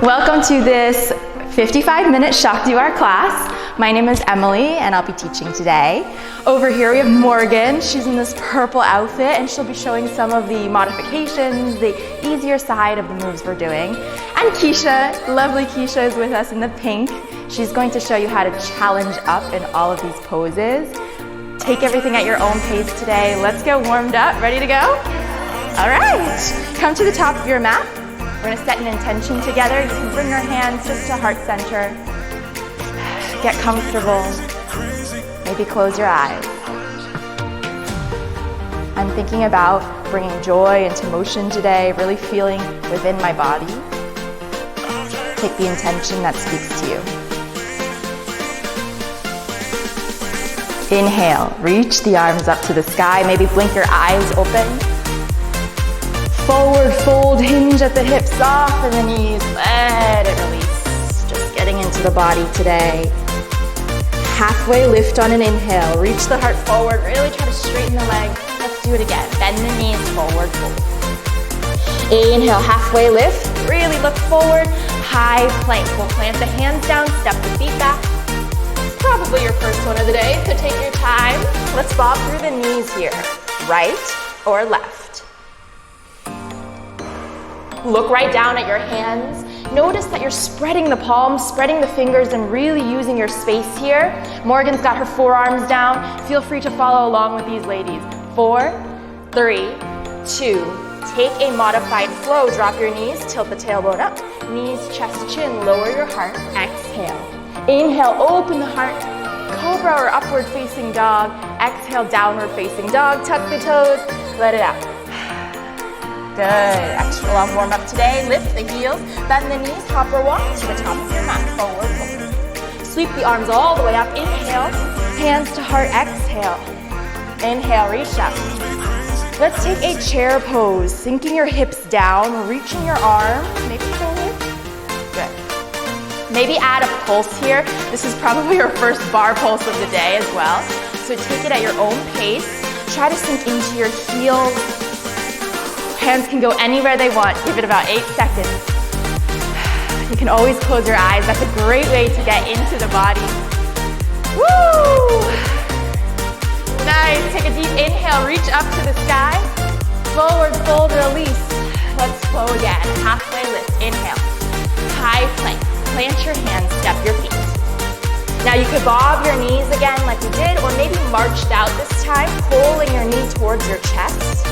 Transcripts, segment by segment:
Welcome to this 55-minute SHAKTIBARRE class. My name is Emily and I'll be teaching today. Over here we have Morgan. She's in this purple outfit and she'll be showing some of the modifications, the easier side of the moves we're doing. And Keisha, lovely Keisha, is with us in the pink. She's going to show you how to challenge up in all of these poses. Take everything at your own pace today. Let's get warmed up. Ready to go? All right. Come to the top of your mat. We're going to set an intention together. You can bring your hands just to heart center. Get comfortable. Maybe close your eyes. I'm thinking about bringing joy into motion today, really feeling within my body. Take the intention that speaks to you. Inhale, reach the arms up to the sky. Maybe blink your eyes open. Forward fold, hinge at the hips, soften the knees, let it release. Just getting into the body today. Halfway lift on an inhale, reach the heart forward, really try to straighten the legs. Let's do it again. Bend the knees, forward fold. Inhale, halfway lift, really look forward, high plank. We'll plant the hands down, step the feet back. It's probably your first one of the day, so take your time. Let's bob through the knees here, right or left. Look right down at your hands. Notice that you're spreading the palms, spreading the fingers, and really using your space here. Morgan's got her forearms down. Feel free to follow along with these ladies. 4, 3, 2. Take a modified flow. Drop your knees, tilt the tailbone up. Knees, chest, chin, lower your heart. Exhale. Inhale, open the heart. Cobra or upward facing dog. Exhale, downward facing dog. Tuck the toes, let it out. Good. Extra long warm up today. Lift the heels, bend the knees, hop or walk to the top of your mat. Forward fold. Sweep the arms all the way up. Inhale, hands to heart. Exhale. Inhale, reach up. Let's take a chair pose, sinking your hips down, reaching your arms, maybe forward. Good. Maybe add a pulse here. This is probably your first bar pulse of the day as well. So take it at your own pace. Try to sink into your heels. Hands can go anywhere they want. Give it about 8 seconds. You can always close your eyes. That's a great way to get into the body. Woo! Nice. Take a deep inhale. Reach up to the sky. Forward fold, release. Let's flow again. Halfway lift. Inhale. High plank. Plant your hands. Step your feet. Now you could bob your knees again like we did, or maybe marched out this time, pulling your knee towards your chest.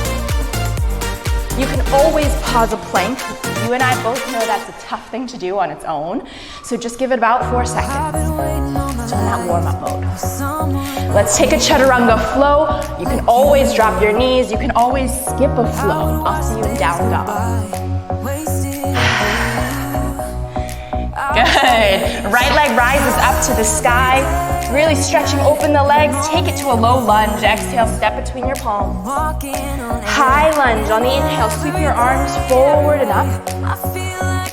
You can always pause a plank. You and I both know that's a tough thing to do on its own. So just give it about 4 seconds. Still in that warm-up mode. Let's take a chaturanga flow. You can always drop your knees. You can always skip a flow. I'll see you in down dog. Good. Right leg rises up to the sky. Really stretching open the legs. Take it to a low lunge. Exhale, step between your palms. High lunge on the inhale. Sweep your arms forward and up.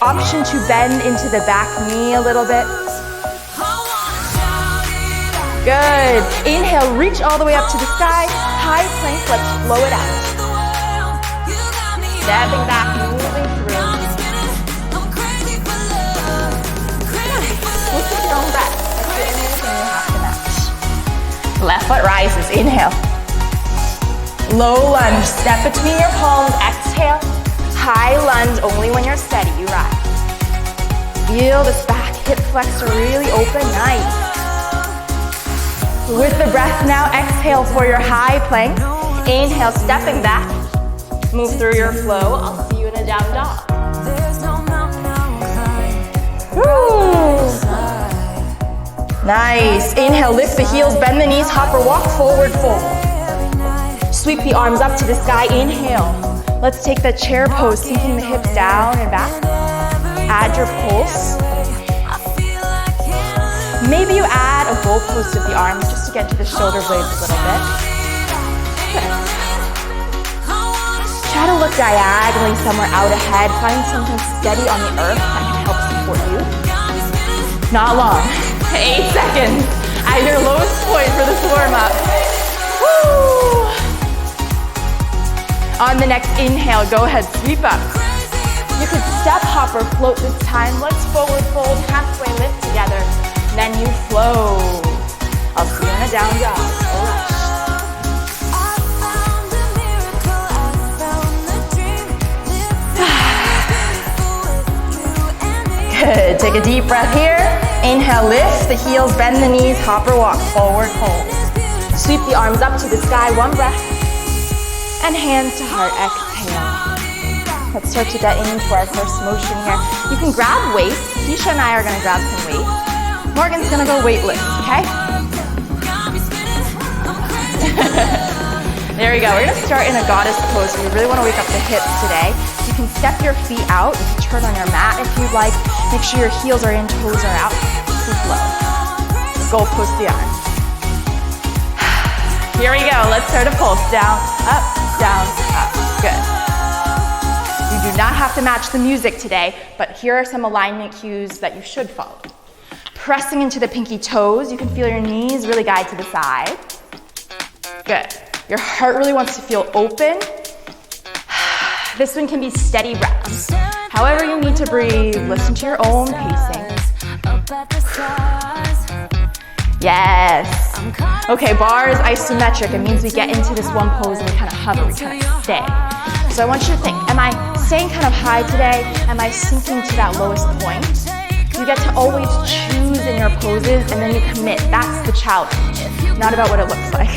Option to bend into the back knee a little bit. Good. Inhale, reach all the way up to the sky. High plank, let's flow it out. Stepping back, moving through. Look at your own breath. Left foot rises, inhale. Low lunge, step between your palms, exhale. High lunge, only when you're steady, you rise. Feel this back hip flexor really open, nice. With the breath now, exhale for your high plank. Inhale, stepping back. Move through your flow, I'll see you in a down dog. Woo. Nice. Inhale, lift the heels, bend the knees, hop or walk, forward fold. Sweep the arms up to the sky. Inhale. Let's take the chair pose, sinking the hips down and back. Add your pulse. Maybe you add a goalpost of the arms just to get to the shoulder blades a little bit. Good. Try to look diagonally somewhere out ahead. Find something steady on the earth that can help support you. Not long. 8 seconds at your lowest point for this warm-up. Woo! On the next inhale, go ahead, sweep up. You could step, hop, or float this time. Let's forward fold, halfway lift together. Then you float. I'll see you in a down dog. All right. Good. Take a deep breath here. Inhale, lift the heels, bend the knees, hop or walk, forward fold. Sweep the arms up to the sky, one breath. And hands to heart, exhale. Let's start to get into our first motion here. You can grab weights. Keisha and I are gonna grab some weights. Morgan's gonna go weightless, okay? There we go. We're gonna start in a goddess pose. We really wanna wake up the hips today. You can step your feet out. You can turn on your mat if you'd like. Make sure your heels are in, toes are out. Keep low. Goalpost the arms. Here we go. Let's start a pulse. Down, up, down, up. Good. You do not have to match the music today, but here are some alignment cues that you should follow. Pressing into the pinky toes. You can feel your knees really guide to the side. Good. Your heart really wants to feel open. This one can be steady breaths. However you need to breathe, listen to your own pacing. Yes. Okay, bar is isometric. It means we get into this one pose and we kind of hover, we kind of stay. So I want you to think, am I staying kind of high today? Am I sinking to that lowest point? You get to always choose in your poses and then you commit. That's the challenge, not about what it looks like.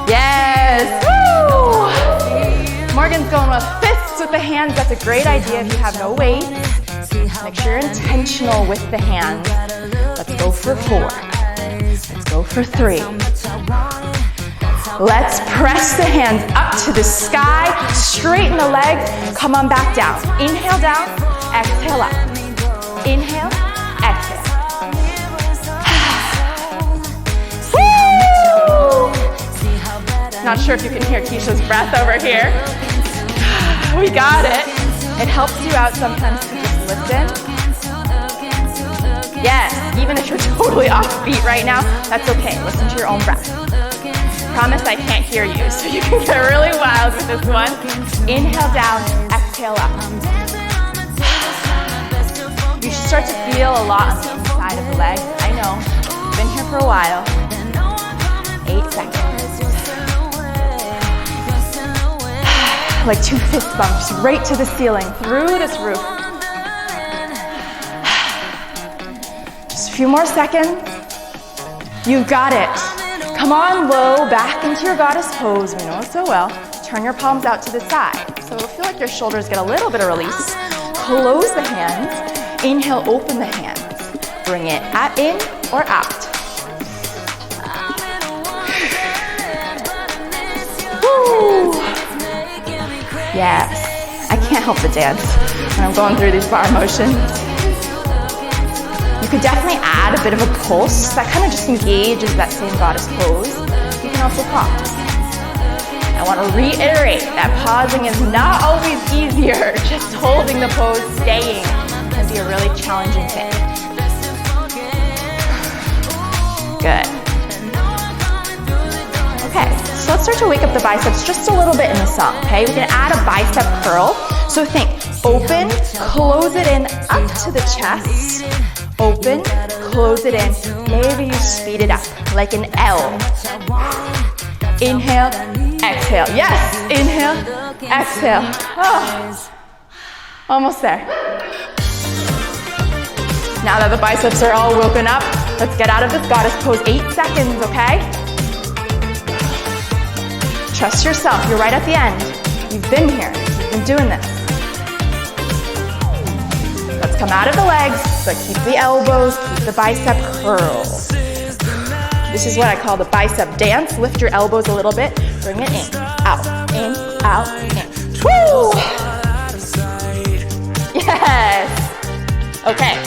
Yes. Woo! Morgan's going with fists with the hands. That's a great idea if you have no weight. Make sure you're intentional with the hands. Let's go for 4. Let's go for 3. Let's press the hands up to the sky. Straighten the legs. Come on back down. Inhale down. Exhale up. Inhale. Exhale. Woo! Not sure if you can hear Keisha's breath over here. We got it. It helps you out sometimes to just listen. Yes, even if you're totally off beat right now, that's okay. Listen to your own breath. Promise I can't hear you, so you can get really wild with this one. Inhale down, exhale up. You should start to feel a lot on the inside of the leg. I know, been here for a while. 8 seconds. Like 2 fist bumps right to the ceiling, through this roof. Just a few more seconds. You got it. Come on low, back into your goddess pose. We know it so well. Turn your palms out to the side. So it'll feel like your shoulders get a little bit of release. Close the hands. Inhale, open the hands. Bring it in or out. Woo! Yes, I can't help but dance when I'm going through these bar motions. You could definitely add a bit of a pulse that kind of just engages that same goddess pose. You can also pause. I want to reiterate that pausing is not always easier. Just holding the pose, staying, can be a really challenging thing. Good. Okay, so let's start to wake up the biceps just a little bit in the song, okay? We can add a bicep curl. So think, open, close it in up to the chest. Open, close it in. Maybe you speed it up, like an L. Inhale, exhale. Yes, inhale, exhale. Oh, almost there. Now that the biceps are all woken up, let's get out of this goddess pose. 8 seconds, okay? Trust yourself, you're right at the end. You've been here, you've been doing this. Let's come out of the legs, but keep the elbows, keep the bicep curls. This is what I call the bicep dance. Lift your elbows a little bit, bring it in, out, in. Woo! Yes! Okay,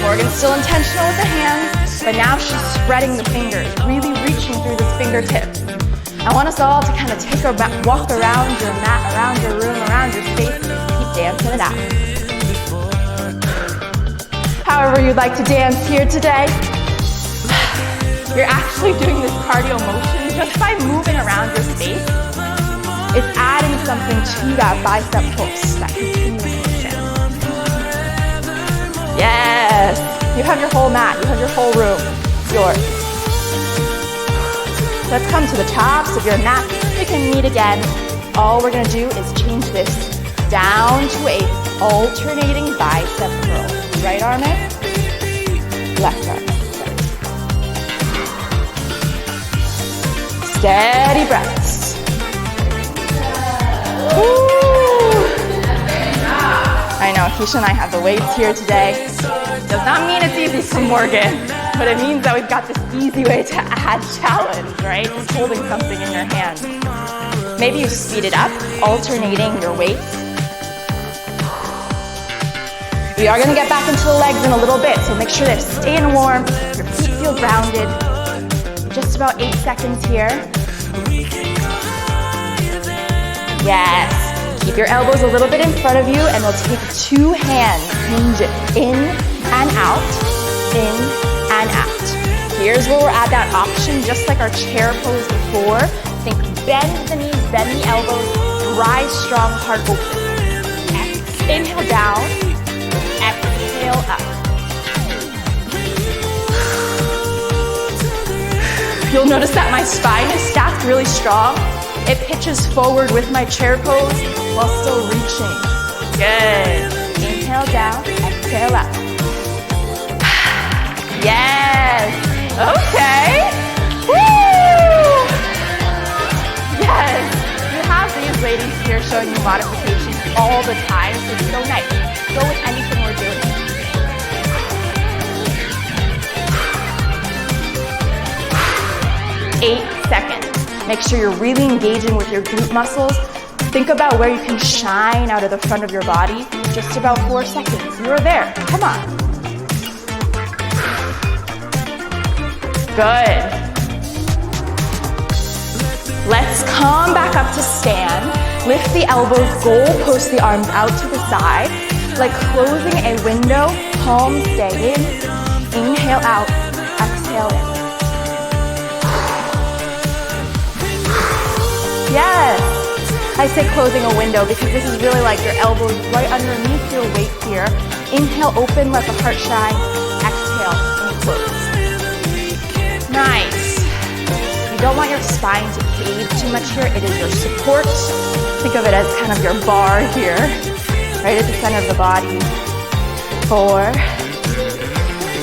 Morgan's still intentional with the hands, but now she's spreading the fingers, really reaching through the fingertips. I want us all to kind of take a walk around your mat, around your room, around your space. Keep dancing it out. However you'd like to dance here today, you're actually doing this cardio motion just by moving around your space. It's adding something to that bicep pulse, that continuous motion. have your whole mat, you have your whole room, it's yours. Let's come to the tops of your mat. We can meet again. All we're gonna do is change this down to a alternating bicep curl. Right arm in, left arm in. Steady breaths. Woo. I know, Keisha and I have the weights here today. Does not mean it's easy for Morgan, but it means that we've got this easy way to add challenge, right? Just holding something in your hand. Maybe you speed it up, alternating your weights. We are gonna get back into the legs in a little bit, so make sure they're staying warm, your feet feel grounded. Just about 8 seconds here. Yes. Keep your elbows a little bit in front of you, and we'll take 2 hands, hinge it in and out, in and out. Here's where we're at that option, just like our chair pose before. Think bend the knees, bend the elbows, rise strong, heart open. Inhale down, exhale up. You'll notice that my spine is stacked really strong. It pitches forward with my chair pose while still reaching. Good. Inhale down, exhale up. Yes. Okay. Woo! Yes. You have these ladies here showing you modifications all the time, so it's so nice. Go with anything we're doing. Eight seconds. Make sure you're really engaging with your glute muscles. Think about where you can shine out of the front of your body. Just about 4 seconds. You're there. Come on. Good. Let's come back up to stand. Lift the elbows, goal post the arms out to the side. Like closing a window, palms stay in. Inhale out, exhale in. Yes. I say closing a window because this is really like your elbows right underneath your weight here. Inhale, open, let the heart shine. Exhale, and close. Nice. You don't want your spine to cave too much here. It is your support. Think of it as kind of your bar here, right at the center of the body. 4,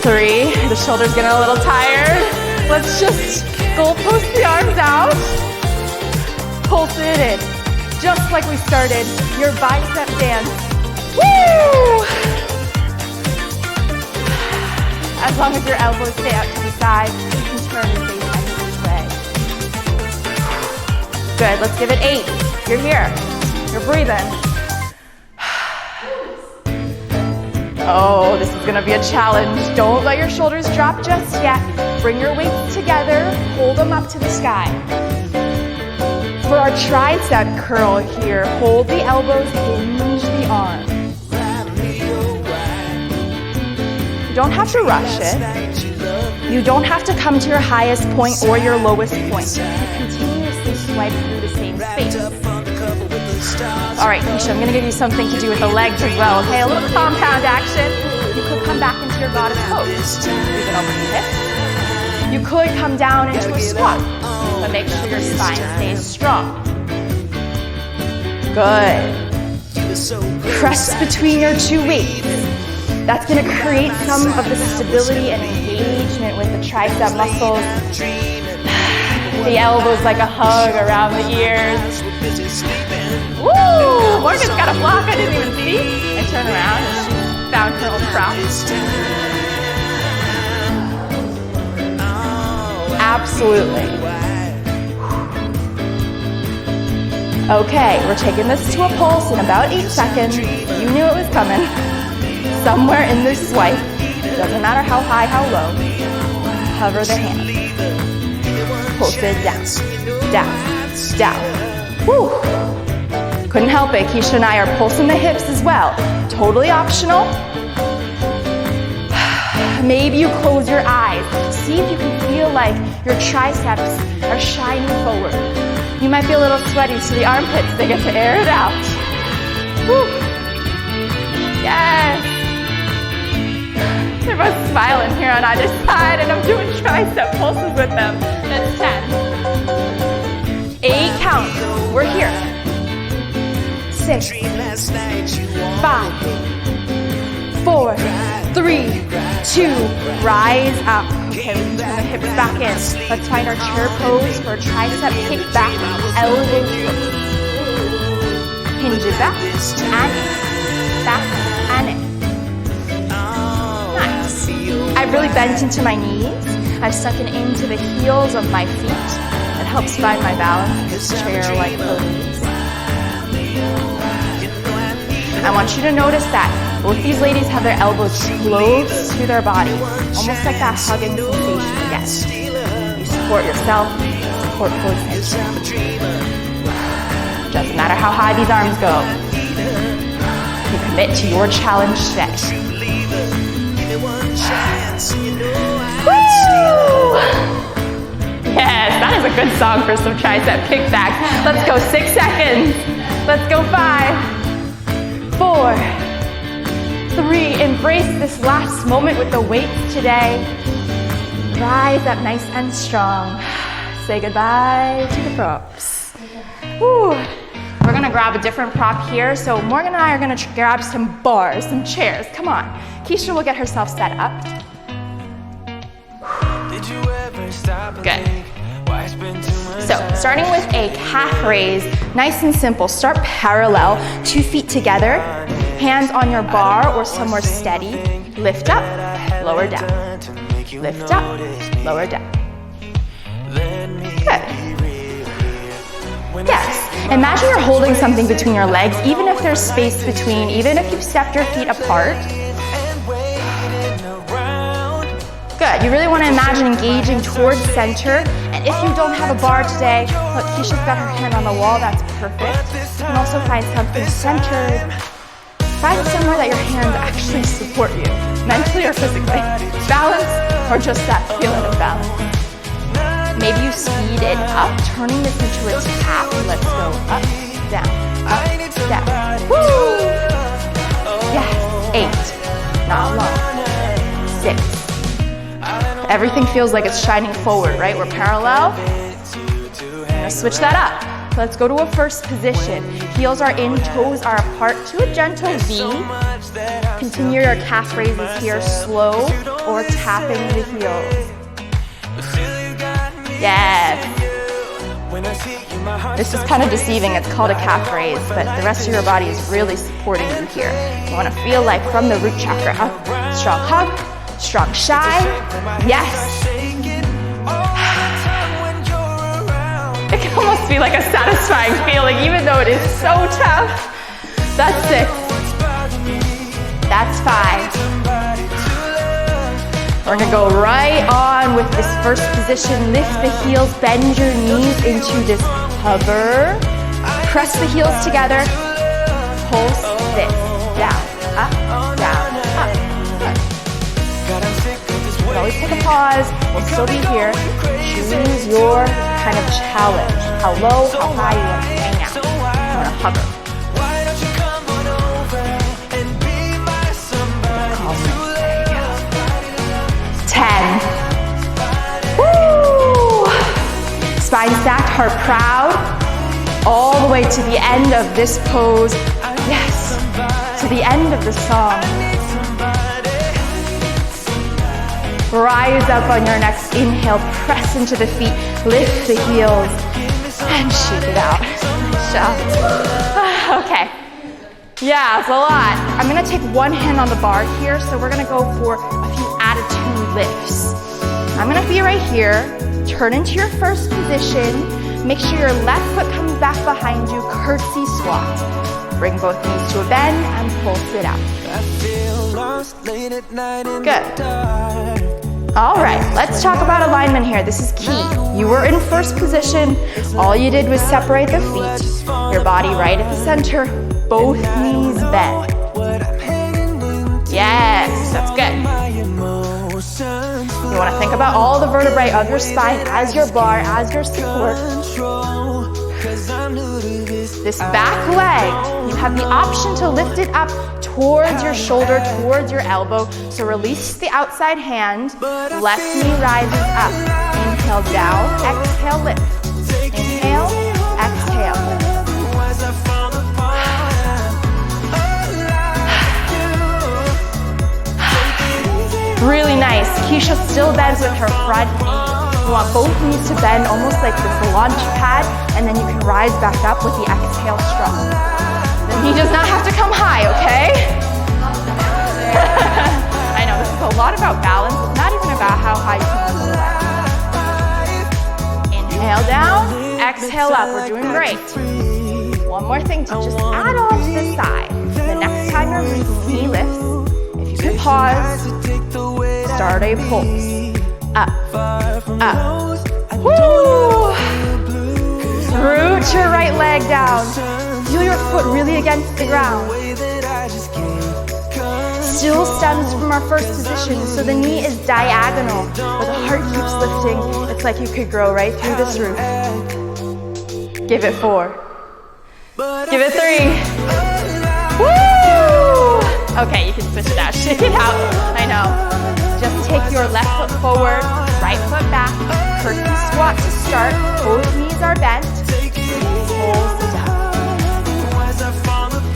3, the shoulder's getting a little tired. Let's just goal post the arms out. Pulse it in. Just like we started, your bicep dance. Woo! As long as your elbows stay out to the side, you can turn and face any which way. Good, let's give it 8. You're here, you're breathing. Oh, this is gonna be a challenge. Don't let your shoulders drop just yet. Bring your weights together, hold them up to the sky. For our tricep curl here, hold the elbows, hinge the arms. You don't have to rush it. You don't have to come to your highest point or your lowest point. You continuously swipe through the same space. All right, Keisha, I'm gonna give you something to do with the legs as well, okay? A little compound action. You could come back into your goddess pose. Even over the hips. You could come down into a squat, but make sure your spine stays strong. Good. Press between your 2 weights. That's gonna create some of the stability and engagement with the tricep muscles. The elbows like a hug around the ears. Woo! Morgan's got a block I didn't even see. And turn around and she found her own prop. Absolutely. Okay, we're taking this to a pulse in about 8 seconds. You knew it was coming. Somewhere in this swipe, doesn't matter how high, how low, hover the hand. Pulse it down, down, down. Woo! Couldn't help it, Keisha and I are pulsing the hips as well. Totally optional. Maybe you close your eyes. See if you can feel like your triceps are shining forward. You might be a little sweaty, so the armpits, they get to air it out. Woo. Yes. They're both smiling here on either side, and I'm doing tricep pulses with them. That's 10. 8 count. We're here. 6, 5, 4, 3, 2, rise up. Okay, we can turn the hips back in. Let's find our chair pose for a tricep kick back, elbow twist. Hinge it back, and in. Nice. I've really bent into my knees. I've stuck it into the heels of my feet. It helps find my balance in this chair-like pose. I want you to notice that both these ladies have their elbows close to their body, almost like that hugging sensation again. You support yourself, support both hips. Doesn't matter how high these arms go. You commit to your challenge today. Woo! Yes, that is a good song for some tricep kickbacks. Let's go 6 seconds. Let's go 5, 4, 3. Embrace this last moment with the weights today. Rise up nice and strong. Say goodbye to the props. Woo. We're gonna grab a different prop here. So Morgan and I are gonna grab some bars, some chairs. Come on. Keisha will get herself set up. Good. So starting with a calf raise, nice and simple. Start parallel, 2 feet together, hands on your bar or somewhere steady. Lift up, lower down. Lift up, lower down. Good. Yes. Imagine you're holding something between your legs, even if there's space between, even if you've stepped your feet apart. Good. You really want to imagine engaging towards center. And if you don't have a bar today, look, Keisha's got her hand on the wall. That's perfect. You can also find something centered. Find somewhere that your hands actually support you, mentally or physically. Balance or just that feeling of balance. Maybe you speed it up, turning this into a tap. Let's go up, down, Woo! Yes, 8, not long, 6. Everything feels like it's shining forward, right? We're parallel. I'm gonna switch that up. Let's go to a first position. Heels are in, toes are apart to a gentle V. Continue your calf raises here, slow or tapping the heels. Yes. This is kind of deceiving. It's called a calf raise, but the rest of your body is really supporting you here. You want to feel like from the root chakra up. Strong hug, strong shy. Yes. It can almost be like a satisfying feeling, even though it is so tough. That's 6. That's 5. We're gonna go right on with this first position. Lift the heels, bend your knees into this hover. Press the heels together. Pulse this. Down, up, down, up. Good. You can always take a pause. We'll still be here. Choose your kind of challenge. How low, how high you want to hang out. You want to hover. 10. Woo! Spine stacked, heart proud. All the way to the end of this pose. Yes, to the end of the song. Rise up on your next inhale, press into the feet, lift the heels, and shake it out. Nice job. Okay. Yeah, it's a lot. I'm gonna take one hand on the bar here, so we're gonna go for a few attitude lifts. I'm gonna be right here, turn into your first position, make sure your left foot comes back behind you, curtsy squat. Bring both knees to a bend and pulse it out. Good. All right, let's talk about alignment here. This is key. You were in first position. All you did was separate the feet, your body right at the center, both knees bent. Yes, that's good. You want to think about all the vertebrae of your spine as your bar, as your support. This back leg, you have the option to lift it up towards your shoulder, towards your elbow. So release the outside hand, left knee rises up. Inhale down, exhale lift. Inhale, exhale lift. Really nice. Keisha still bends with her front knee. You want both knees to bend almost like this launch pad, and then you can rise back up with the exhale strong. The knee does not have to come high, okay? I know, this is a lot about balance. It's not even about how high you can move the leg. Inhale down, exhale up. We're doing great. One more thing to just add on to the side. The next time your knee lifts, if you can pause, start a pulse. Up, up. Woo! Root your right leg down. Feel your foot really against the ground. Still stems from our first position, so the knee is diagonal, but the heart keeps lifting. It's like you could grow right through this roof. Give it 4. Give it 3. Woo! Okay, you can switch it out. Shake it out. I know. Just take your left foot forward, right foot back. Curtsy squat to start. Both knees are bent. Hold it down.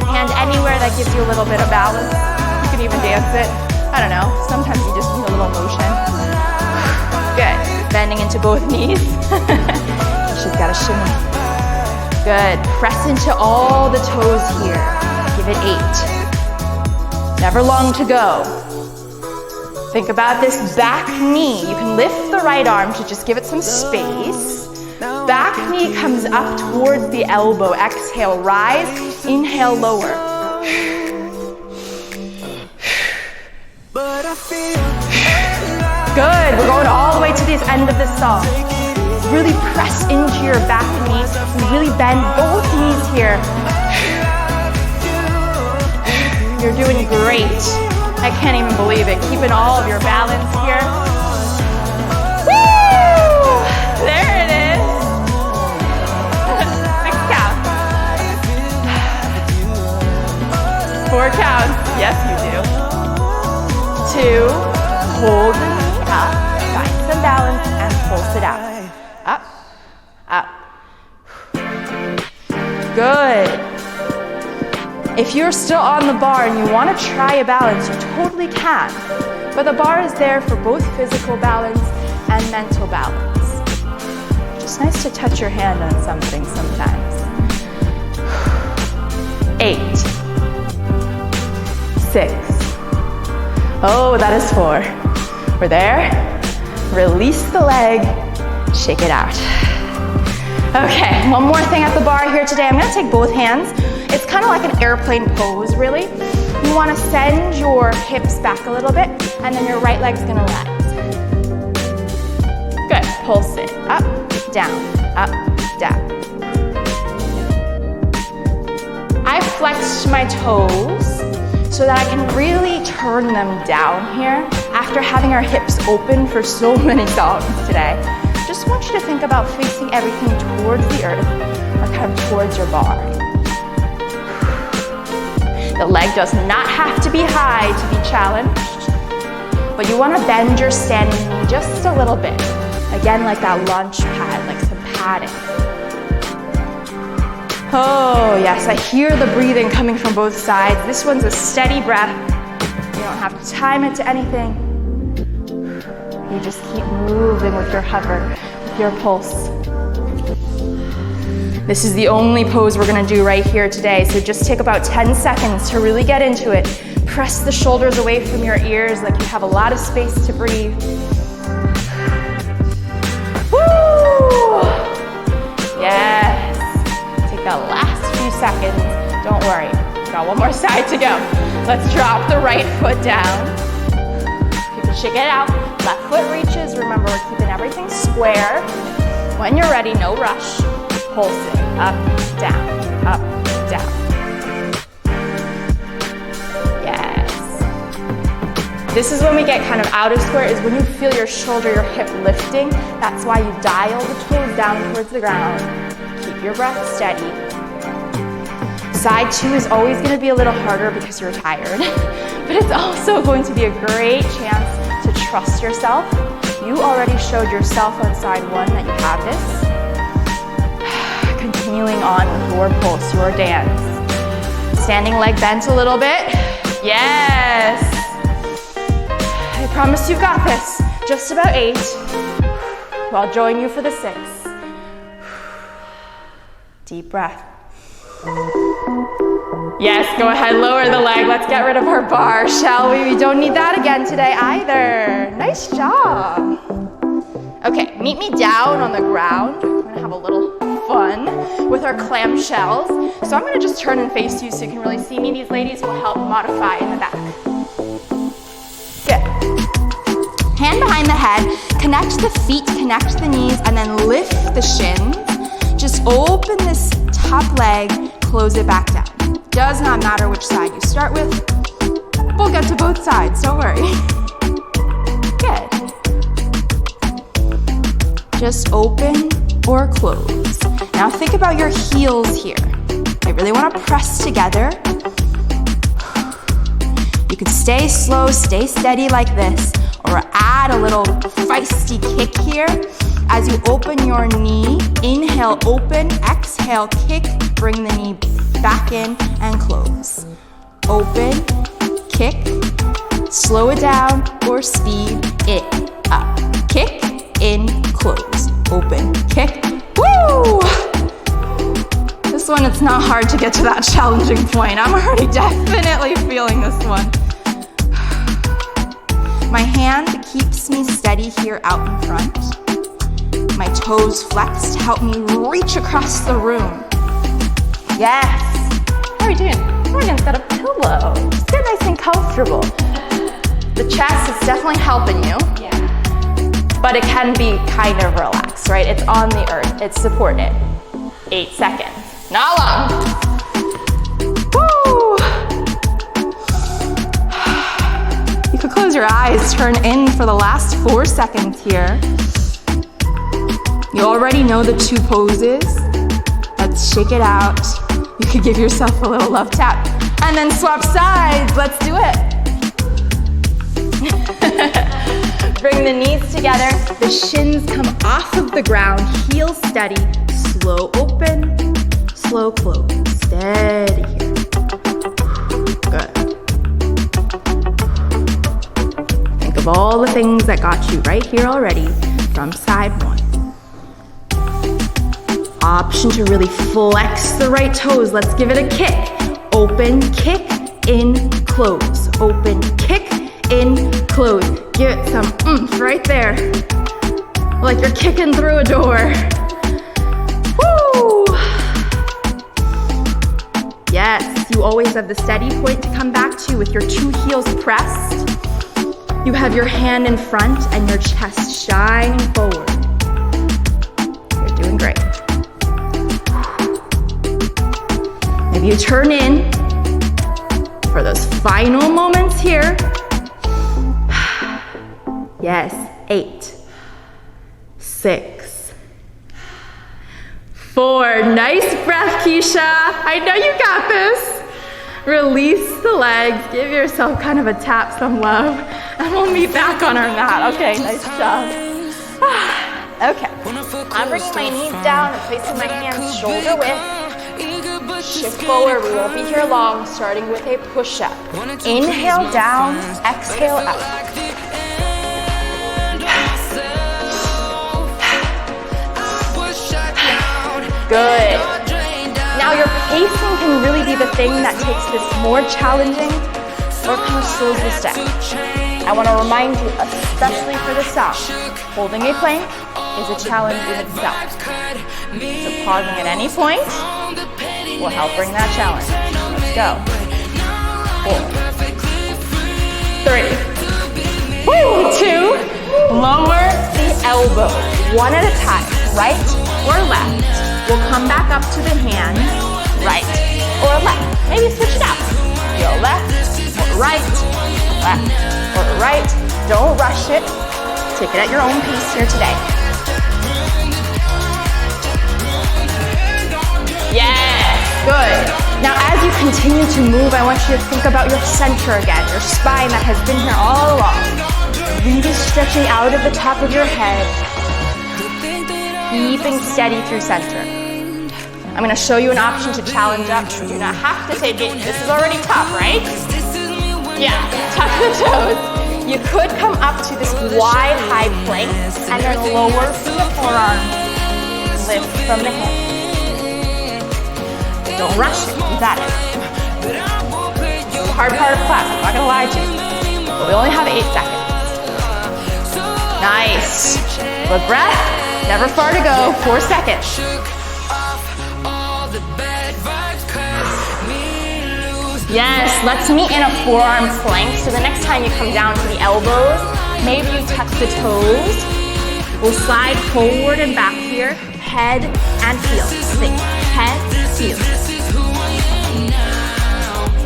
Hand anywhere that gives you a little bit of balance. You can even dance it. I don't know. Sometimes you just need a little motion. Good. Bending into both knees. She's got a shimmy. Good. Press into all the toes here. Give it 8. Never long to go. Think about this back knee. You can lift the right arm to just give it some space. Back knee comes up towards the elbow. Exhale, rise. Inhale, lower. Good. We're going all the way to the end of this song. Really press into your back knee. And really bend both knees here. You're doing great. I can't even believe it. Keeping all of your balance here. Woo! There it is. 6 counts. 4 counts. Yes, you do. 2. Hold the knee up. Find some balance and pulse it out. Up. Up. Good. If you're still on the bar and you want to try a balance, you totally can. But the bar is there for both physical balance and mental balance. Just nice to touch your hand on something sometimes. 8. 6. Oh, that is 4. We're there. Release the leg. Shake it out. Okay, one more thing at the bar here today. I'm going to take both hands. It's kind of like an airplane pose, really. You want to send your hips back a little bit, and then your right leg's going to rise. Good. Pulse it. Up, down, up, down. I flexed my toes so that I can really turn them down here after having our hips open for so many songs today. Just want you to think about facing everything towards the earth or kind of towards your bar. The leg does not have to be high to be challenged, but you want to bend your standing knee just a little bit. Again, like that launch pad, like some padding. Oh yes, I hear the breathing coming from both sides. This one's a steady breath. You don't have to time it to anything. You just keep moving with your hover, with your pulse. This is the only pose we're gonna do right here today, so just take about 10 seconds to really get into it. Press the shoulders away from your ears like you have a lot of space to breathe. Woo! Yes. Take that last few seconds. Don't worry, got one more side to go. Let's drop the right foot down. You can shake it out. Left foot reaches. Remember, we're keeping everything square. When you're ready, no rush. Pulse it. Up, down, up, down. Yes. This is when we get kind of out of square, is when you feel your shoulder, your hip lifting. That's why you dial the toes down towards the ground. Keep your breath steady. Side two is always going to be a little harder because you're tired, but it's also going to be a great chance to trust yourself. You already showed yourself on side one that you have this. Continuing on with your pulse, your dance. Standing leg bent a little bit. Yes. I promise you've got this. Just about 8. Well, I'll join you for the 6. Deep breath. Yes, go ahead, lower the leg. Let's get rid of our bar, shall we? We don't need that again today either. Nice job. Okay, meet me down on the ground. We're gonna have a little fun with our clamshells. So I'm gonna just turn and face you so you can really see me. These ladies will help modify in the back. Good. Hand behind the head, connect the feet, connect the knees, and then lift the shins. Just open this top leg, close it back down. Does not matter which side you start with. We'll get to both sides, don't worry. Good. Just open or close. Now think about your heels here. I really want to press together. You can stay slow, stay steady like this, or add a little feisty kick here. As you open your knee, inhale, open, exhale, kick, bring the knee back in and close. Open, kick, slow it down or speed it up. Kick, in, close, open, kick, woo! This one, it's not hard to get to that challenging point. I'm already definitely feeling this one. My hand keeps me steady here out in front. My toes flexed to help me reach across the room. Yes. How are you doing? Morgan's got a pillow. Just get nice and comfortable. The chest is definitely helping you. Yeah. But it can be kind of relaxed, right? It's on the earth. It's supported. 8 seconds. Not long. Woo! You could close your eyes, turn in for the last 4 seconds here. You already know the 2 poses. Let's shake it out. You could give yourself a little love tap. And then swap sides. Let's do it. Bring the knees together. The shins come off of the ground. Heels steady. Slow open. Slow close. Steady here. Good. Think of all the things that got you right here already from side 1. Option to really flex the right toes. Let's give it a kick. Open, kick, in, close. Open, kick, in, close. Give it some oomph right there. Like you're kicking through a door. Woo! Yes, you always have the steady point to come back to with your 2 heels pressed. You have your hand in front and your chest shining forward. You're doing great. Maybe you turn in for those final moments here. Yes, 8, 6, 4. Nice breath, Keisha. I know you got this. Release the legs. Give yourself kind of a tap, some love, and we'll meet back on our mat. Okay, nice job. Okay, I'm bringing my knees down and placing my hands shoulder width. Shift forward, we won't be here long, starting with a push-up. Inhale down, exhale up. Good. Now your pacing can really be the thing that takes this more challenging or kind of slows this down. I want to remind you, especially for the sound, holding a plank is a challenge in itself. So pausing at any point will help bring that challenge. Let's go. 4, 3, 2. Lower the elbow, one at a time, right or left. We'll come back up to the hands, right or left. Maybe switch it out. Go left or right, left or right. Don't rush it. Take it at your own pace here today. Yes, good. Now as you continue to move, I want you to think about your center again, your spine that has been here all along. Really stretching out of the top of your head, keeping steady through center. I'm going to show you an option to challenge up. You do not have to take it. This is already tough, right? Yeah, tuck the toes. You could come up to this wide high plank and then lower from the forearm, lift from the hip. Don't rush it, you got it. It's the hard part of class, I'm not gonna lie to you. But we only have 8 seconds. Nice. Good breath, never far to go, 4 seconds. Yes, let's meet in a forearm plank. So the next time you come down to the elbows, maybe you touch the toes. We'll slide forward and back here, head and heels. Think, head, heels.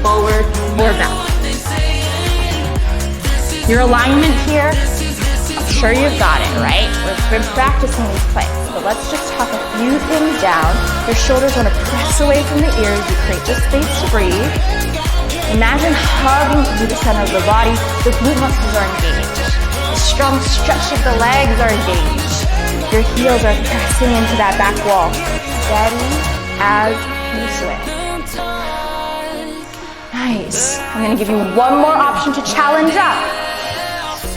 Forward or back. Your alignment here, I'm sure you've got it, right? We've been practicing these planks, but let's just tuck a few things down. Your shoulders want to press away from the ears. You create this space to breathe. Imagine hugging through the center of the body. The glute muscles are engaged. The strong stretch of the legs are engaged. Your heels are pressing into that back wall. Steady as you sway. Nice. I'm going to give you one more option to challenge up.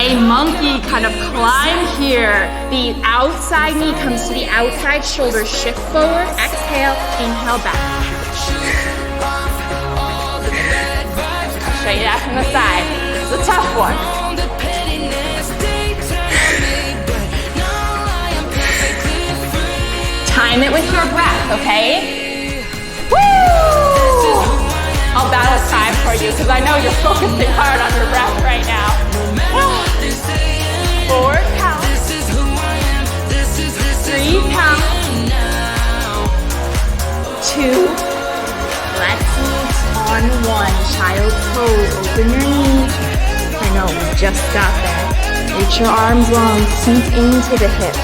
A monkey kind of climb here. The outside knee comes to the outside shoulder. Shift forward, exhale, inhale back. I'll show you that from the side. It's a tough one. Time it with your breath, okay? Woo! I'll battle time for you because I know you're focusing hard on your breath right now. 4 count. 3 count. 2. Let's meet on 1. Child's pose. Open your knees. I know, we just got there. Reach your arms long. Sink into the hips.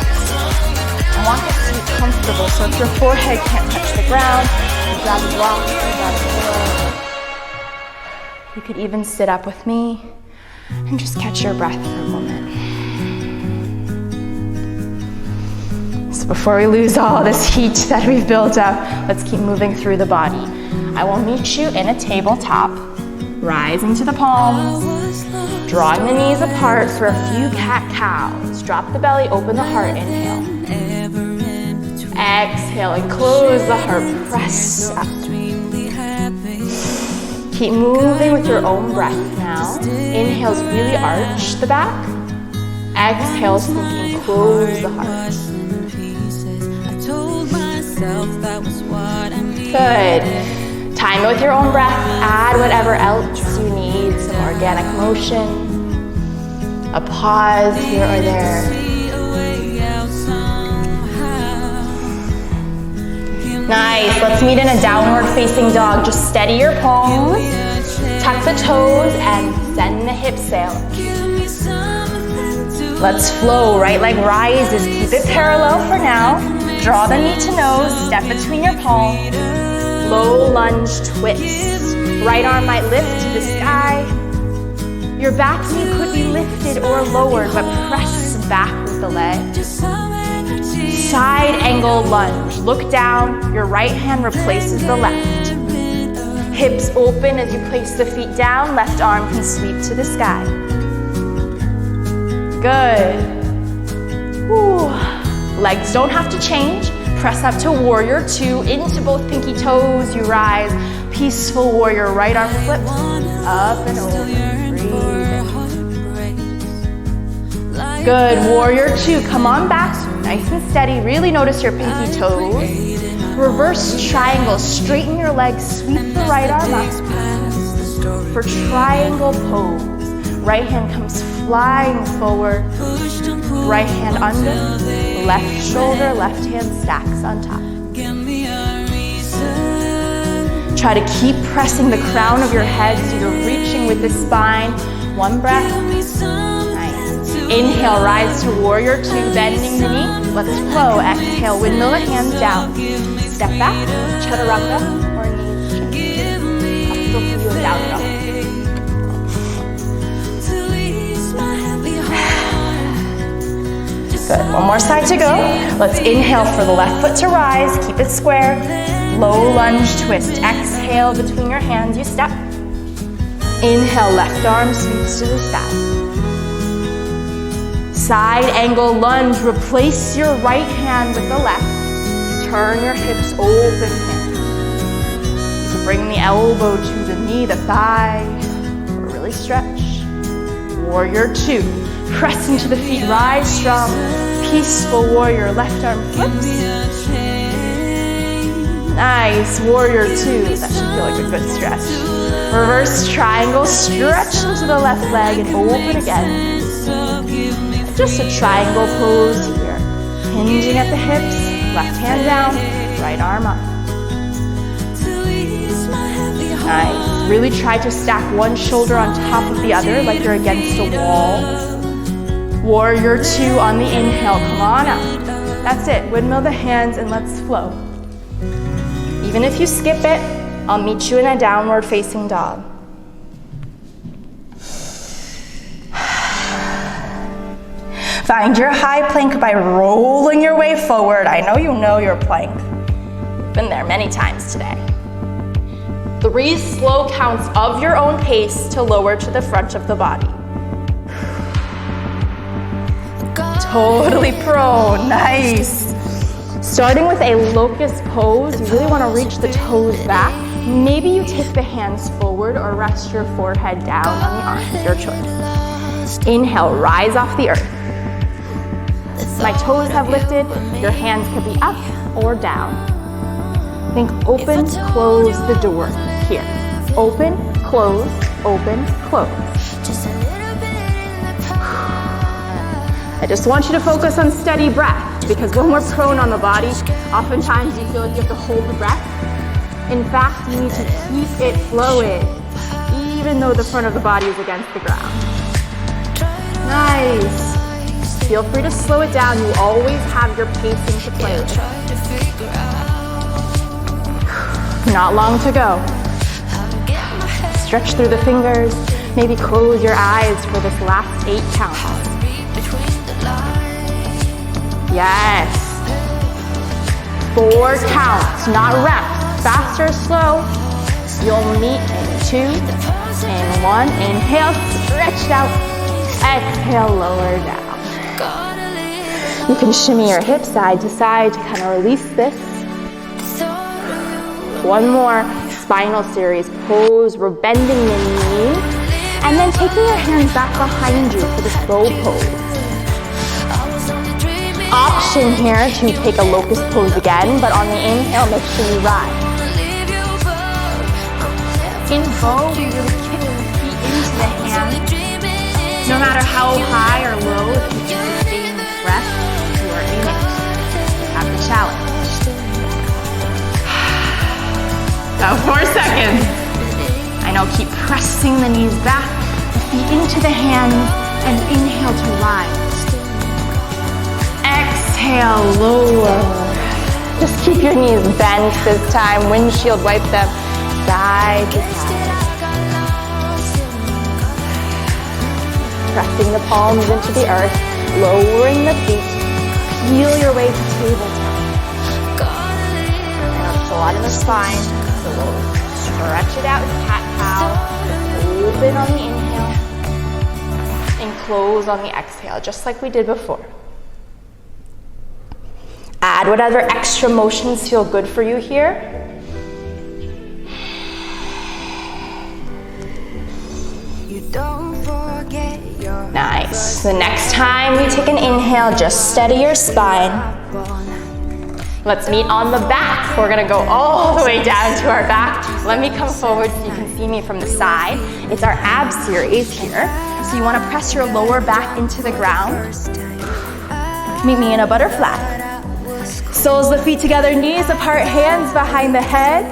I want this to be comfortable, so if your forehead can't touch the ground, you grab a block, you grab a pillow. You could even sit up with me and just catch your breath for a moment. So before we lose all this heat that we've built up, let's keep moving through the body. I will meet you in a tabletop. Rise into the palms, drawing the knees apart for a few cat-cows. Drop the belly, open the heart, inhale. Exhale and close the heart, press up. Keep moving with your own breath now. Inhales really arch the back. Exhales thinking close the heart. Good. Time it with your own breath. Add whatever else you need. Some organic motion. A pause here or there. Nice, let's meet in a downward facing dog. Just steady your palms, tuck the toes, and send the hips sail. Let's flow, right leg rises. Keep it parallel for now. Draw the knee to nose, step between your palms. Low lunge twist. Right arm might lift to the sky. Your back knee could be lifted or lowered, but press back with the leg. Side angle lunge. Look down, your right hand replaces the left. Hips open as you place the feet down, left arm can sweep to the sky. Good. Woo. Legs don't have to change. Press up to warrior 2, into both pinky toes, you rise. Peaceful warrior, right arm flips, up and over, breathe. Good, warrior 2, come on back, nice and steady, really notice your pinky toes. Reverse triangle, straighten your legs, sweep the right arm up. For triangle pose, right hand comes flying forward, right hand under, left shoulder, left hand stacks on top. Try to keep pressing the crown of your head so you're reaching with the spine. One breath. Inhale, rise to warrior 2, bending the knee. Let's flow. Exhale, windmill the hands down. Step back, chaturanga, or knees. down dog. Good, one more side to go. Let's inhale for the left foot to rise, keep it square. Low lunge twist, exhale between your hands, you step. Inhale, left arm sweeps to the sky. Side angle lunge, replace your right hand with the left. Turn your hips open here. So bring the elbow to the knee, the thigh, really stretch. Warrior two. Press into the feet, rise strong. Peaceful warrior, left arm flips. Nice, warrior two. That should feel like a good stretch. Reverse triangle, stretch into the left leg and open again. Just a triangle pose here. Hinging at the hips, left hand down, right arm up. Nice, really try to stack one shoulder on top of the other like you're against a wall. Warrior two on the inhale, come on up. That's it, windmill the hands and let's flow. Even if you skip it, I'll meet you in a downward facing dog. Find your high plank by rolling your way forward. I know you know your plank. Been there many times today. 3 slow counts of your own pace to lower to the front of the body. Totally prone, nice. Starting with a locust pose, you really want to reach the toes back. Maybe you take the hands forward or rest your forehead down on the arms, your choice. Inhale, rise off the earth. My toes have lifted, your hands could be up or down. Think open, close the door here. Open, close, close. I just want you to focus on steady breath because when we're prone on the body, oftentimes you feel like you have to hold the breath. In fact, you need to keep it flowing, even though the front of the body is against the ground. Nice. Feel free to slow it down. You always have your pacing to play with. Not long to go. Stretch through the fingers. Maybe close your eyes for this last 8 counts. Yes. 4 counts, not reps. Fast or slow. You'll meet in 2, in 1. Inhale, stretch out. Exhale, lower down. You can shimmy your hips side to side to kind of release this. One more spinal series pose. We're bending the knee and then taking your hands back behind you for this bow pose. Option here to take a locust pose again, but on the inhale, make sure you rise. In bow, we really kick the feet into the hands. No matter how high or low, if you can sustain this breath, you are in it. You have the challenge. About 4 seconds. I know, keep pressing the knees back, the feet into the hands, and inhale to rise. Exhale, lower. Just keep your knees bent this time. Windshield wipe them side to side. Pressing the palms into the earth, lowering the feet. Peel your way to tabletop. And it's a lot in the spine, so we'll stretch it out with cat-cow. Open on the inhale and close on the exhale, just like we did before. Add whatever extra motions feel good for you here. Nice. The next time we take an inhale, just steady your spine. Let's meet on the back. We're gonna go all the way down to our back. Let me come forward so you can see me from the side. It's our ab series here. So you wanna press your lower back into the ground. Meet me in a butterfly. Soles the feet together, knees apart, hands behind the head.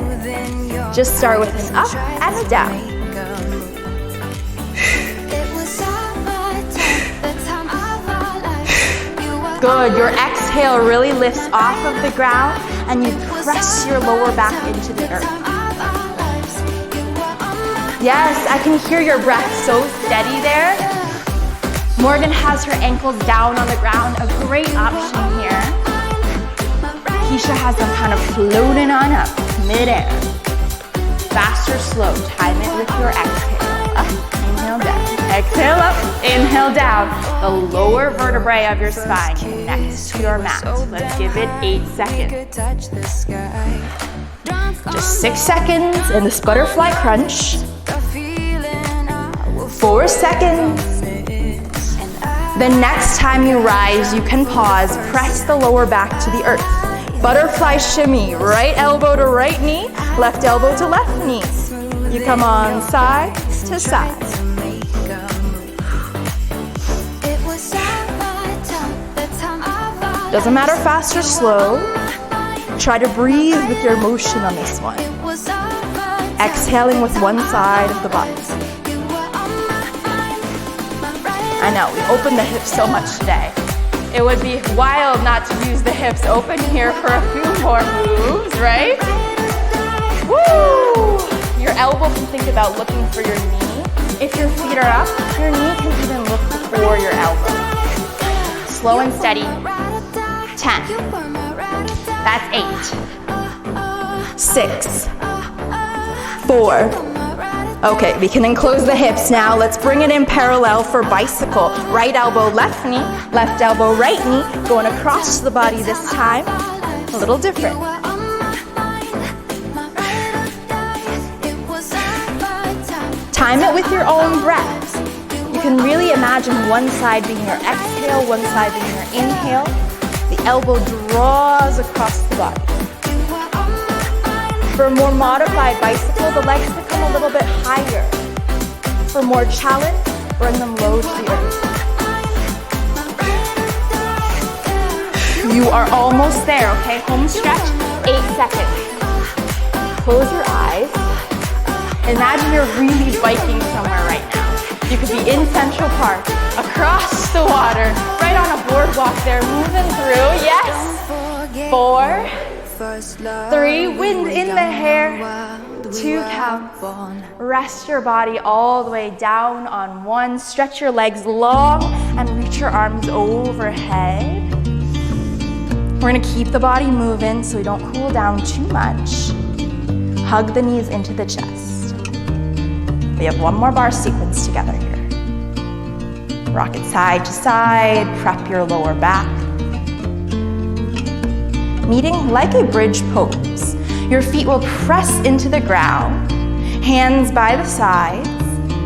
Just start with an up and a down. Good, your exhale really lifts off of the ground and you press your lower back into the earth. Yes, I can hear your breath so steady there. Morgan has her ankles down on the ground, a great option here. Keisha has them kind of floating on up, midair. Fast or slow, time it with your exhale. Up, inhale down, exhale up, inhale down. The lower vertebrae of your spine connects to your mat. Let's give it 8 seconds. Just 6 seconds in this butterfly crunch. 4 seconds. The next time you rise, you can pause, press the lower back to the earth. Butterfly shimmy, right elbow to right knee, left elbow to left knee. You come on side to side. Doesn't matter fast or slow. Try to breathe with your motion on this one. Exhaling with one side of the body. I know, we opened the hips so much today. It would be wild not to use the hips open here for a few more moves, right? Woo! Your elbow can think about looking for your knee. If your feet are up, your knee can even look for your elbow. Slow and steady. 10. That's 8. 6. 4. Okay, we can enclose the hips now. Let's bring it in parallel for bicycle. Right elbow, left knee, left elbow, right knee. Going across the body this time. A little different. Time it with your own breath. You can really imagine one side being your exhale, one side being your inhale. The elbow draws across the body. For a more modified bicycle, the legs become a little bit higher. For more challenge, bring them low to the earth. You are almost there, okay? Home stretch, 8 seconds. Close your eyes. Imagine you're really biking somewhere right now. You could be in Central Park, across the water, right on a boardwalk there, moving through. Yes. 4, 3, wind in the hair, 2 counts. Rest your body all the way down on 1. Stretch your legs long and reach your arms overhead. We're gonna keep the body moving so we don't cool down too much. Hug the knees into the chest. We have 1 more bar sequence together here. Rock it side to side, prep your lower back. Meeting like a bridge pose. Your feet will press into the ground, hands by the sides.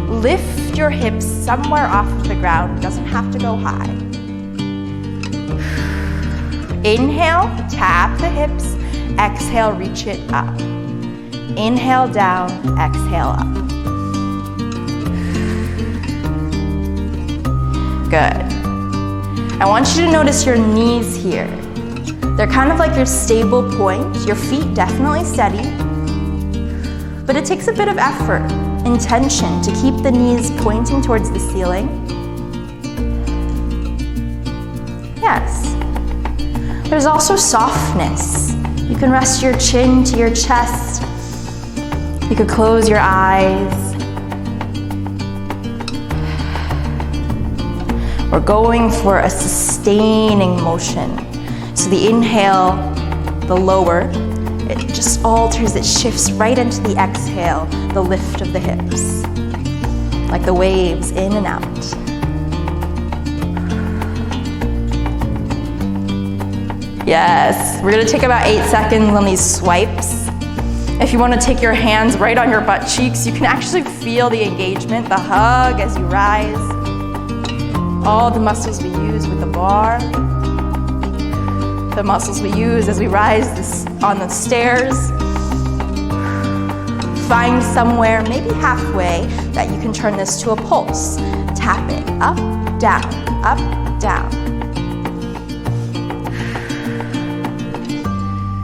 Lift your hips somewhere off of the ground, doesn't have to go high. Inhale, tap the hips. Exhale, reach it up. Inhale down, exhale up. Good. I want you to notice your knees here. They're kind of like your stable point. Your feet definitely steady, but it takes a bit of effort, intention to keep the knees pointing towards the ceiling. Yes. There's also softness. You can rest your chin to your chest. You could close your eyes. We're going for a sustaining motion. So the inhale, the lower, it just alters, it shifts right into the exhale, the lift of the hips, like the waves in and out. Yes, we're gonna take about 8 seconds on these swipes. If you wanna take your hands right on your butt cheeks, you can actually feel the engagement, the hug as you rise. All the muscles we use with the bar. The muscles we use as we rise on the stairs. Find somewhere, maybe halfway, that you can turn this to a pulse. Tap it, up, down, up, down.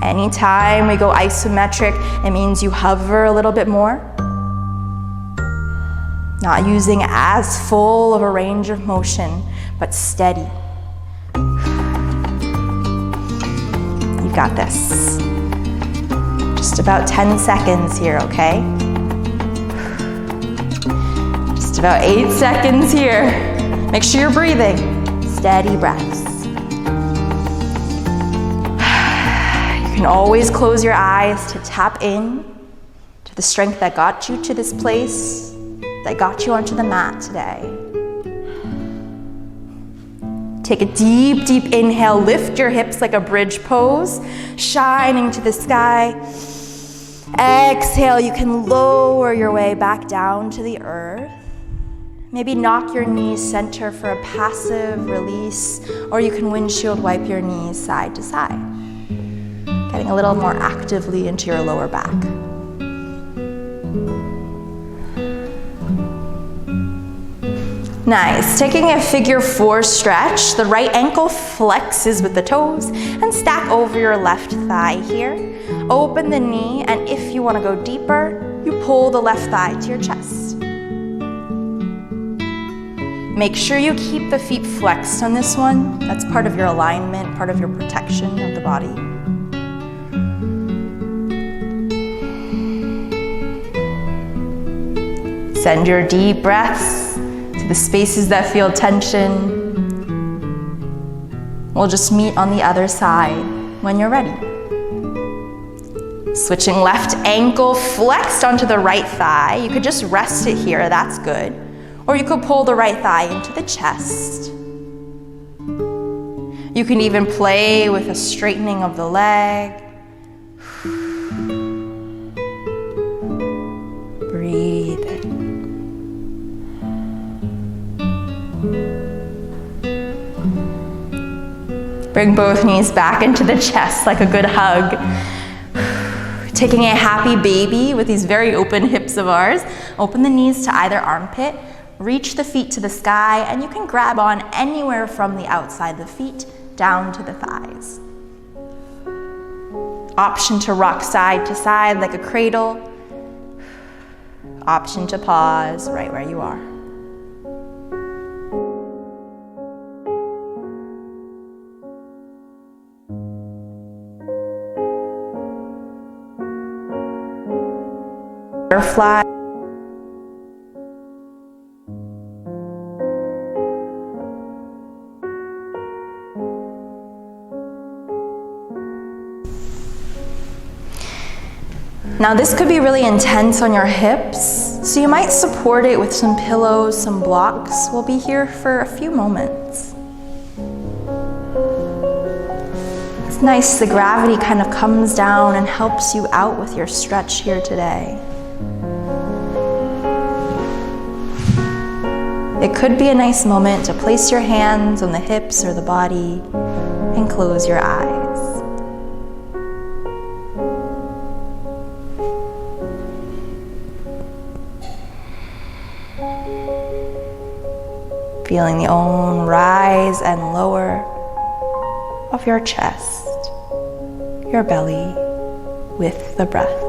Anytime we go isometric, it means you hover a little bit more. Not using as full of a range of motion, but steady. You got this. Just about 10 seconds here, okay? Just about 8 seconds here. Make sure you're breathing. Steady breaths. You can always close your eyes to tap in to the strength that got you to this place, that got you onto the mat today. Take a deep, deep inhale. Lift your hips like a bridge pose, shining to the sky. Exhale, you can lower your way back down to the earth. Maybe knock your knees center for a passive release, or you can windshield wipe your knees side to side, getting a little more actively into your lower back. Nice. Taking a figure 4 stretch, the right ankle flexes with the toes and stack over your left thigh here. Open the knee, and if you want to go deeper, you pull the left thigh to your chest. Make sure you keep the feet flexed on this one. That's part of your alignment, part of your protection of the body. Send your deep breaths the spaces that feel tension. We'll just meet on the other side when you're ready. Switching left ankle flexed onto the right thigh. You could just rest it here, that's good. Or you could pull the right thigh into the chest. You can even play with a straightening of the leg. Breathe in. Bring both knees back into the chest like a good hug. Taking a happy baby with these very open hips of ours. Open the knees to either armpit. Reach the feet to the sky, and you can grab on anywhere from the outside of the feet down to the thighs. Option to rock side to side like a cradle. Option to pause right where you are. Butterfly. Now this could be really intense on your hips, so you might support it with some pillows, some blocks. We'll be here for a few moments. It's nice, the gravity kind of comes down and helps you out with your stretch here today. It could be a nice moment to place your hands on the hips or the body and close your eyes. Feeling the own rise and lower of your chest, your belly with the breath.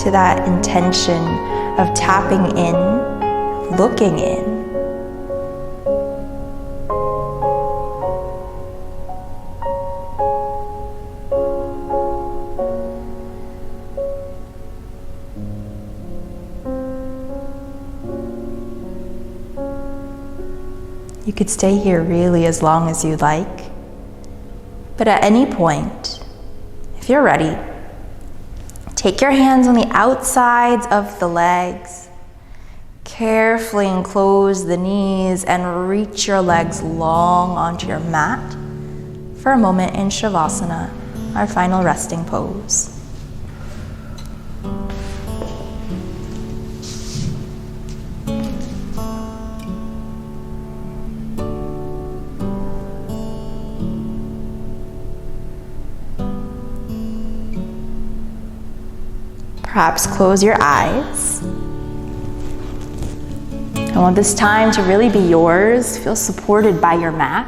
To that intention of tapping in, looking in. You could stay here really as long as you like, but at any point, if you're ready, take your hands on the outsides of the legs. Carefully enclose the knees and reach your legs long onto your mat for a moment in Shavasana, our final resting pose. Perhaps close your eyes. I want this time to really be yours. Feel supported by your mat.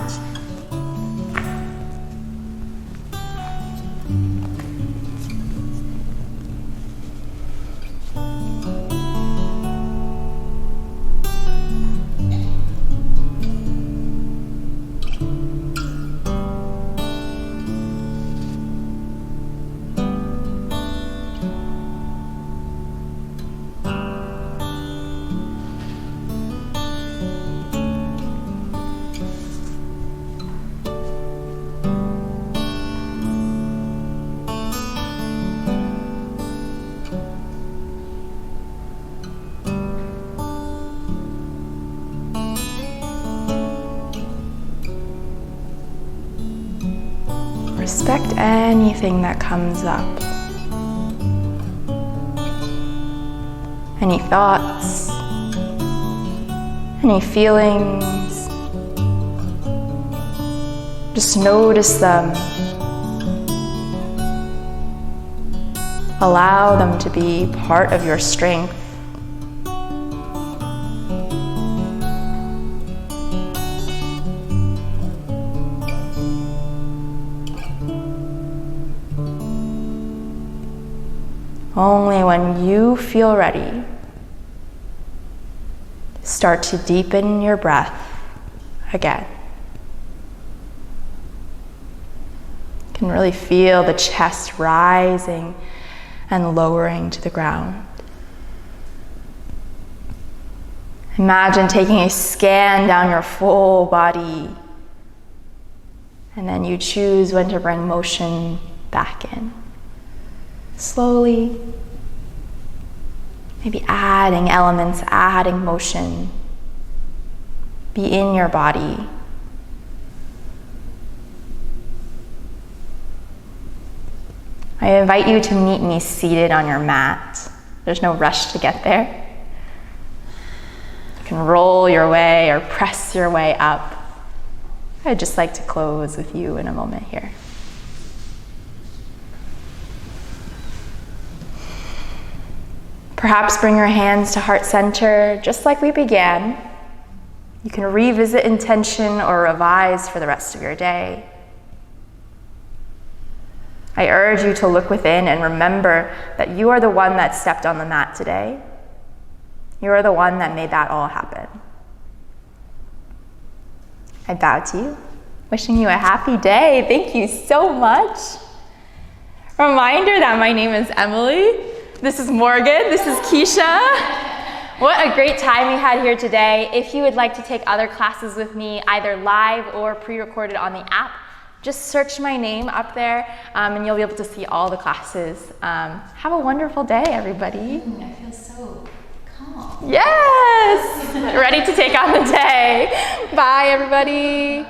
Respect anything that comes up. Any thoughts, any feelings. Just notice them. Allow them to be part of your strength. Only when you feel ready, start to deepen your breath again. You can really feel the chest rising and lowering to the ground. Imagine taking a scan down your full body, and then you choose when to bring motion back in. Slowly, maybe adding elements, adding motion. Be in your body. I invite you to meet me seated on your mat. There's no rush to get there. You can roll your way or press your way up. I'd just like to close with you in a moment here. Perhaps bring your hands to heart center, just like we began. You can revisit intention or revise for the rest of your day. I urge you to look within and remember that you are the one that stepped on the mat today. You are the one that made that all happen. I bow to you, wishing you a happy day. Thank you so much. Reminder that my name is Emily. This is Morgan, this is Keisha. What a great time we had here today. If you would like to take other classes with me, either live or pre-recorded on the app, just search my name up there and you'll be able to see all the classes. Have a wonderful day, everybody. I feel so calm. Yes! Ready to take on the day. Bye, everybody.